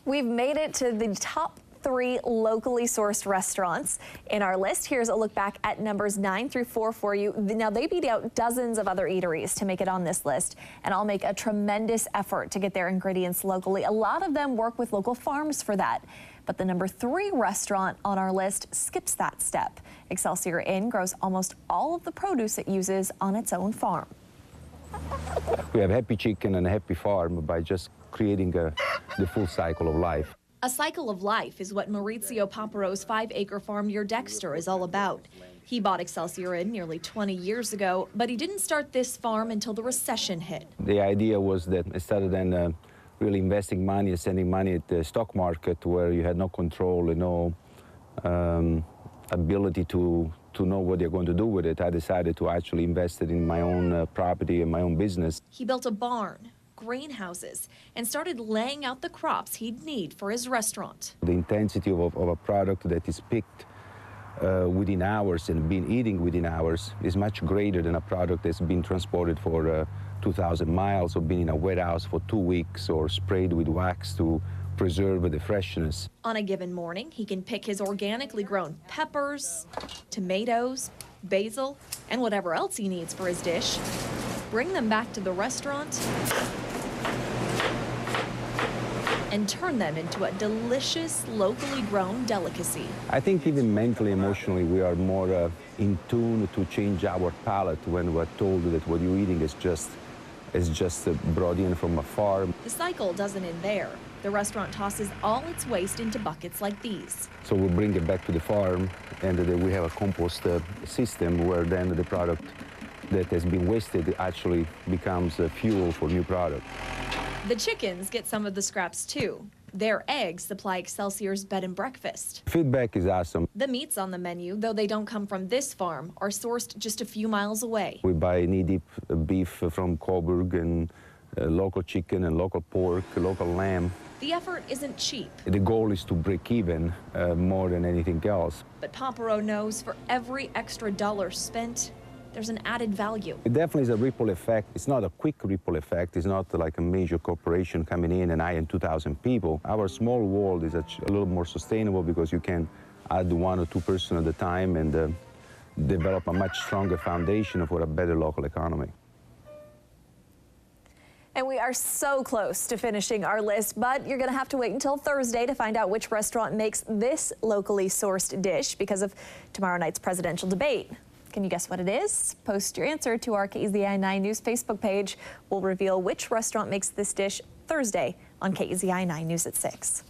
We've made it to the top 3 locally sourced restaurants in our list. Here's a look back at numbers 9 through 4 for you. Now, they beat out dozens of other eateries to make it on this list, and I'll make a tremendous effort to get their ingredients locally. A lot of them work with local farms for that. But the number 3 restaurant on our list skips that step. Excelsior Inn grows almost all of the produce it uses on its own farm. We have happy chicken and a happy farm by just creating the full cycle of life. A cycle of life is what Maurizio Paparo's 5-acre farm near Dexter is all about. He bought Excelsior Inn nearly 20 years ago, but he didn't start this farm until the recession hit. The idea was that instead of then really investing money and sending money at the stock market where you had no control and no ability to know what you're going to do with it, I decided to actually invest it in my own property and my own business. He built a barn, greenhouses, and started laying out the crops he'd need for his restaurant. The intensity of a product that is picked within hours and been eating within hours is much greater than a product that's been transported for 2,000 miles or been in a warehouse for 2 weeks or sprayed with wax to preserve the freshness. On a given morning, he can pick his organically grown peppers, tomatoes, basil, and whatever else he needs for his dish, bring them back to the restaurant, and turn them into a delicious, locally grown delicacy. I think even mentally, emotionally, we are more in tune to change our palate when we're told that what you're eating is just brought in from a farm. The cycle doesn't end there. The restaurant tosses all its waste into buckets like these. So we bring it back to the farm, and we have a compost system where then the product that has been wasted actually becomes fuel for new product. The chickens get some of the scraps too. Their eggs supply Excelsior's bed and breakfast. Feedback is awesome. The meats on the menu, though they don't come from this farm, are sourced just a few miles away. We buy knee-deep beef from Coburg and local chicken and local pork, local lamb. The effort isn't cheap. The goal is to break even more than anything else. But Paparo knows for every extra dollar spent, there's an added value. It definitely is a ripple effect. It's not a quick ripple effect. It's not like a major corporation coming in and hiring 2,000 people. Our small world is a little more sustainable because you can add 1 or 2 persons at a time and develop a much stronger foundation for a better local economy. And we are so close to finishing our list, but you're going to have to wait until Thursday to find out which restaurant makes this locally sourced dish because of tomorrow night's presidential debate. Can you guess what it is? Post your answer to our KEZI 9 News Facebook page. We'll reveal which restaurant makes this dish Thursday on KEZI 9 News at 6.